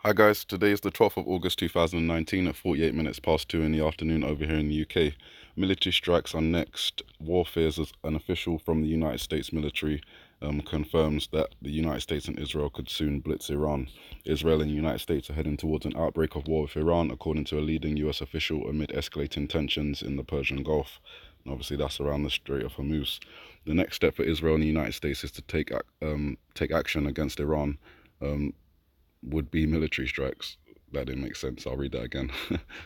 Hi guys, today is the 12th of August 2019 at 48 minutes past 2 in the afternoon over here in the UK. Military strikes are next. Warfares as an official from the United States military confirms that the United States and Israel could soon blitz Iran. Israel and the United States are heading towards an outbreak of war with Iran, according to a leading US official, amid escalating tensions in the Persian Gulf. And obviously that's around the Strait of Hormuz. The next step for Israel and the United States is to take action against Iran. Um, would be military strikes. That didn't make sense. I'll read that again.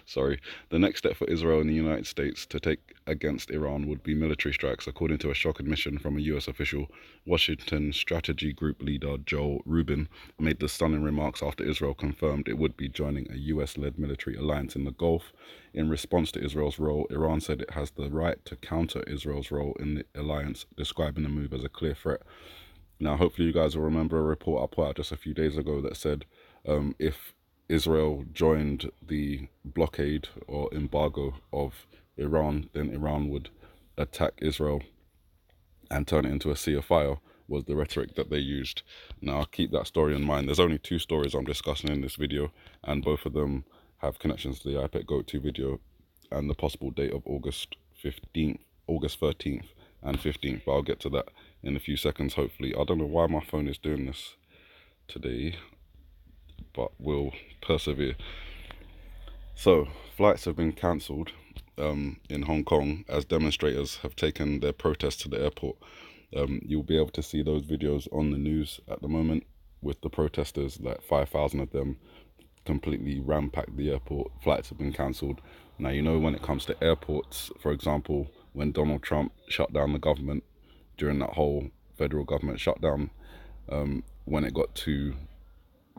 Sorry. The next step for Israel and the United States to take against Iran would be military strikes, according to a shock admission from a US official. Washington Strategy Group leader Joel Rubin made the stunning remarks after Israel confirmed it would be joining a US-led military alliance in the Gulf. In response to Israel's role, Iran said it has the right to counter Israel's role in the alliance, describing the move as a clear threat. Now, hopefully, you guys will remember a report I put out just a few days ago that said if Israel joined the blockade or embargo of Iran, then Iran would attack Israel and turn it into a sea of fire, was the rhetoric that they used. Now, keep that story in mind. There's only two stories I'm discussing in this video, and both of them have connections to the IPEC Go 2 video and the possible date of August 15th, August 13th and 15th, but I'll get to that in a few seconds, hopefully. I don't know why my phone is doing this today, but we'll persevere. So, flights have been cancelled in Hong Kong as demonstrators have taken their protest to the airport. You'll be able to see those videos on the news at the moment with the protesters, like 5,000 of them completely ram-packed the airport. Flights have been cancelled. Now, you know, when it comes to airports, for example, when Donald Trump shut down the government during that whole federal government shutdown, when it got to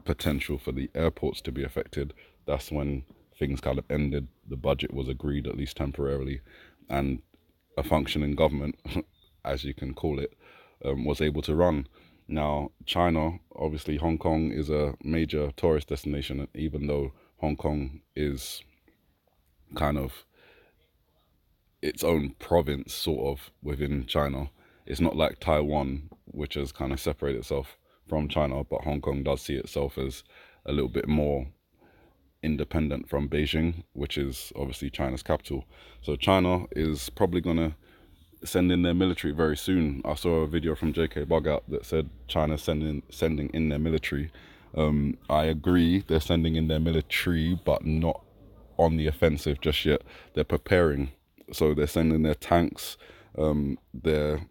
potential for the airports to be affected, that's when things kind of ended. The budget was agreed, at least temporarily, and a functioning government, as you can call it, was able to run. Now, China, obviously, Hong Kong is a major tourist destination, even though Hong Kong is kind of its own province, sort of, within China. It's not like Taiwan, which has kind of separated itself from China, but Hong Kong does see itself as a little bit more independent from Beijing, which is obviously China's capital. So China is probably going to send in their military very soon. I saw a video from JK Bug out that said China's sending in their military. I agree, they're sending in their military, but not on the offensive just yet. They're preparing. So they're sending their tanks, their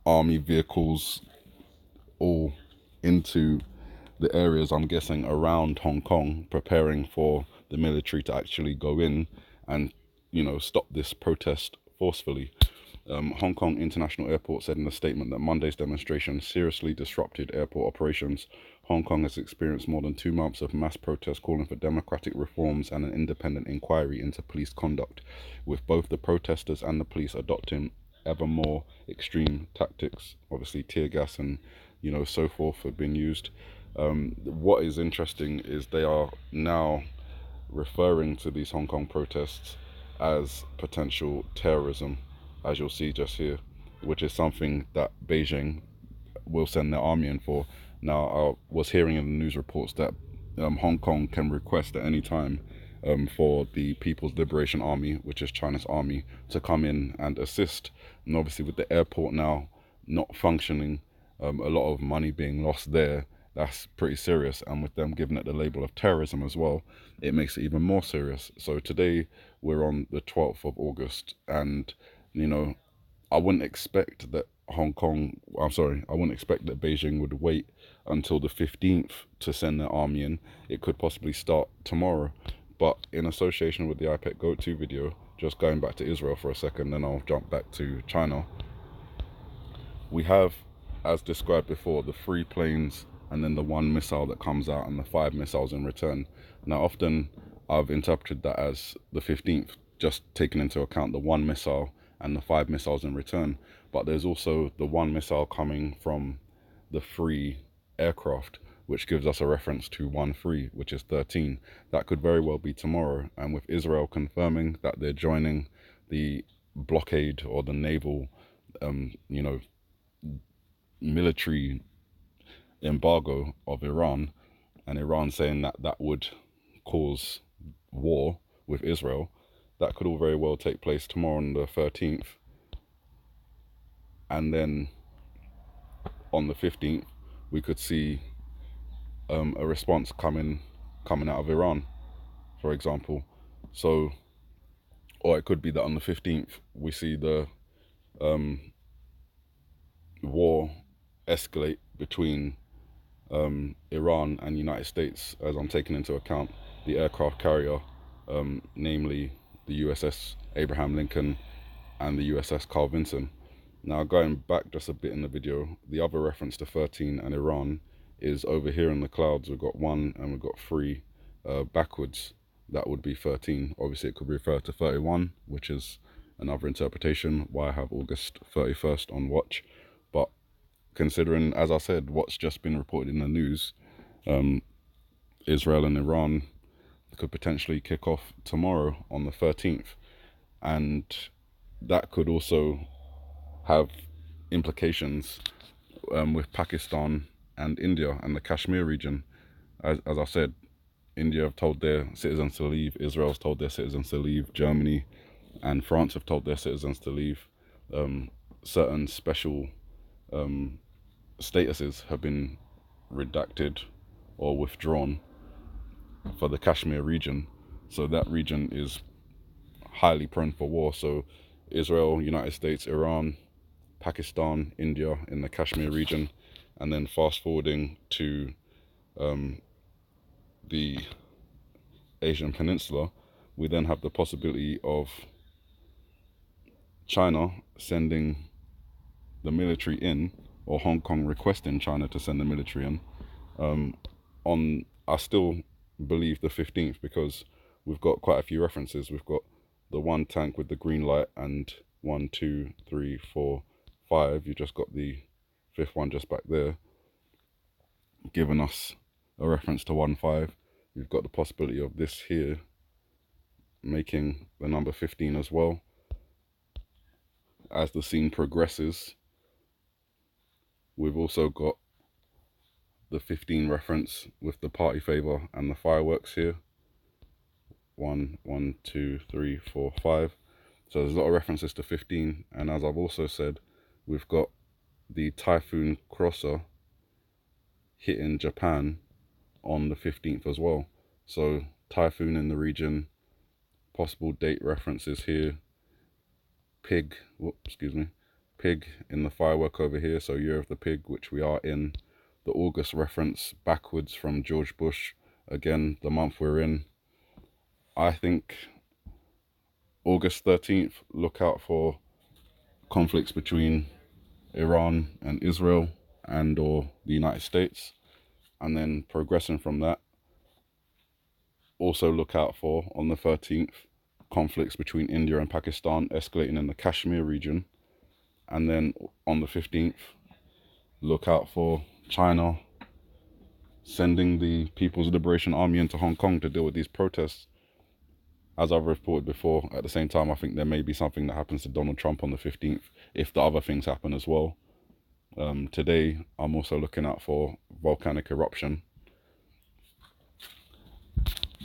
army vehicles, all into the areas, I'm guessing, around Hong Kong, preparing for the military to actually go in and, stop this protest forcefully. Hong Kong International Airport said in a statement that Monday's demonstration seriously disrupted airport operations. Hong Kong has experienced more than 2 months of mass protests calling for democratic reforms and an independent inquiry into police conduct, with both the protesters and the police adopting ever more extreme tactics. Obviously, tear gas and so forth have been used. What is interesting is they are now referring to these Hong Kong protests as potential terrorism, as you'll see just here, which is something that Beijing will send their army in for. Now, I was hearing in the news reports that Hong Kong can request at any time for the People's Liberation Army, which is China's army, to come in and assist. And obviously, with the airport now not functioning, a lot of money being lost there, that's pretty serious. And with them giving it the label of terrorism as well, it makes it even more serious. So today we're on the 12th of August, and I wouldn't expect that I wouldn't expect that Beijing would wait until the 15th to send their army in. It could possibly start tomorrow. But in association with the IPEC Go 2 video, just going back to Israel for a second, then I'll jump back to China. We have, as described before, the 3 planes and then the 1 missile that comes out and the 5 missiles in return. Now, often I've interpreted that as the 15th, just taking into account the 1 missile and the 5 missiles in return. But there's also the 1 missile coming from the 3 aircraft, which gives us a reference to 1-3, which is 13. That could very well be tomorrow. And with Israel confirming that they're joining the blockade or the naval, military embargo of Iran, and Iran saying that that would cause war with Israel, that could all very well take place tomorrow on the 13th, and then on the 15th we could see a response coming out of Iran, for example. So, or it could be that on the 15th we see the war escalate between Iran and United States, as I'm taking into account the aircraft carrier, namely the USS Abraham Lincoln and the USS Carl Vinson. Now, going back just a bit in the video, the other reference to 13 and Iran is over here in the clouds. We've got 1 and we've got 3 backwards. That would be 13. Obviously, it could refer to 31, which is another interpretation why I have August 31st on watch. But considering, as I said, what's just been reported in the news, Israel and Iran could potentially kick off tomorrow on the 13th. And that could also have implications with Pakistan and India and the Kashmir region. As I said, India have told their citizens to leave, Israel's told their citizens to leave, Germany and France have told their citizens to leave. Certain special statuses have been redacted or withdrawn for the Kashmir region. So that region is highly prone for war. So Israel, United States, Iran, Pakistan, India in the Kashmir region, and then fast forwarding to the Asian Peninsula, we then have the possibility of China sending the military in, or Hong Kong requesting China to send the military in. I still believe the 15th, because we've got quite a few references. We've got the 1 tank with the green light and 1, 2, 3, 4, 5. You just got the 5th one just back there, giving us a reference to 1, 5. We've got the possibility of this here making the number 15 as well. As the scene progresses, we've also got the 15 reference with the party favor and the fireworks here. 1, 1, 2, 3, 4, 5. So there's a lot of references to 15, and as I've also said, we've got the typhoon crosser hitting Japan on the 15th as well. So typhoon in the region, possible date references here, pig in the firework over here, so year of the pig, which we are in. The August reference backwards from George Bush, again the month we're in. I think August 13th, look out for conflicts between Iran and Israel and or the United States, and then progressing from that, also look out for, on the 13th, conflicts between India and Pakistan escalating in the Kashmir region. And then on the 15th, look out for China sending the People's Liberation Army into Hong Kong to deal with these protests. As I've reported before, at the same time, I think there may be something that happens to Donald Trump on the 15th, if the other things happen as well. Today, I'm also looking out for volcanic eruption.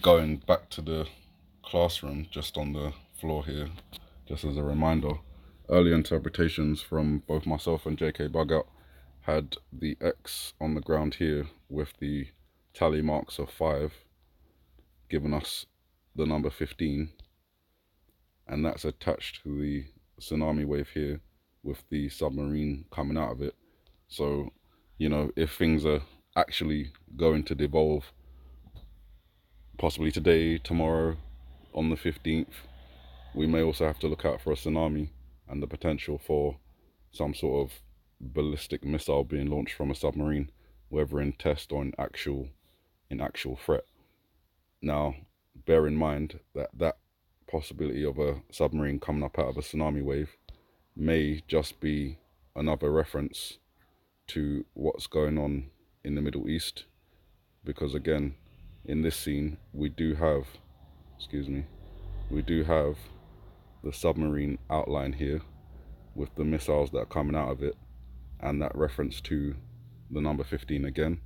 Going back to the classroom, just on the floor here, just as a reminder, early interpretations from both myself and JK Bugout had the X on the ground here with the tally marks of 5, giving us the number 15, and that's attached to the tsunami wave here with the submarine coming out of it. So, you know, if things are actually going to devolve, possibly today, tomorrow, on the 15th, we may also have to look out for a tsunami and the potential for some sort of ballistic missile being launched from a submarine, whether in test or in actual threat. Now, bear in mind that that possibility of a submarine coming up out of a tsunami wave may just be another reference to what's going on in the Middle East, because again, in this scene, we do have the submarine outline here with the missiles that are coming out of it, and that reference to the number 15 again.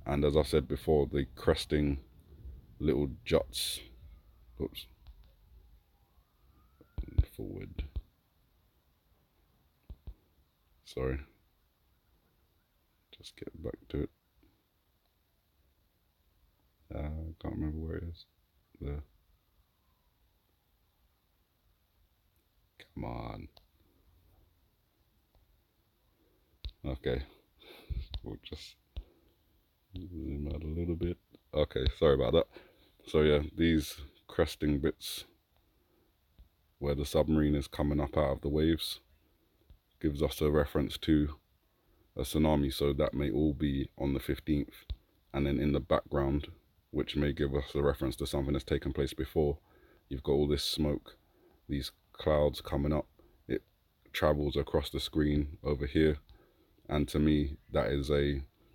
And as I said before, the cresting little juts, oops, forward, sorry, just get back to it. I can't remember where it is. There. Come on. Okay, we'll just zoom out a little bit. Okay, sorry about that. So yeah, these cresting bits where the submarine is coming up out of the waves gives us a reference to a tsunami, so that may all be on the 15th. And then in the background, which may give us a reference to something that's taken place before, you've got all this smoke, these clouds coming up. It travels across the screen over here, and to me that is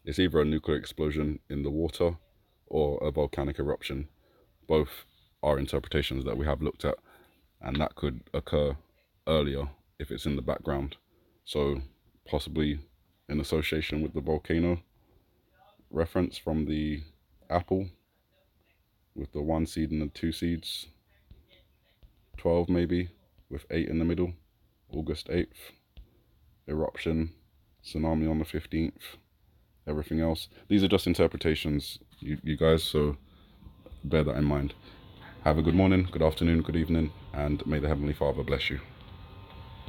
it's either a nuclear explosion in the water or a volcanic eruption. Both are interpretations that we have looked at, and that could occur earlier if it's in the background. So possibly in association with the volcano reference from the apple, with the 1 seed and the 2 seeds, 12 maybe, with 8 in the middle, August 8th, eruption, tsunami on the 15th, everything else. These are just interpretations, you guys, so bear that in mind. Have a good morning, good afternoon, good evening, and may the Heavenly Father bless you.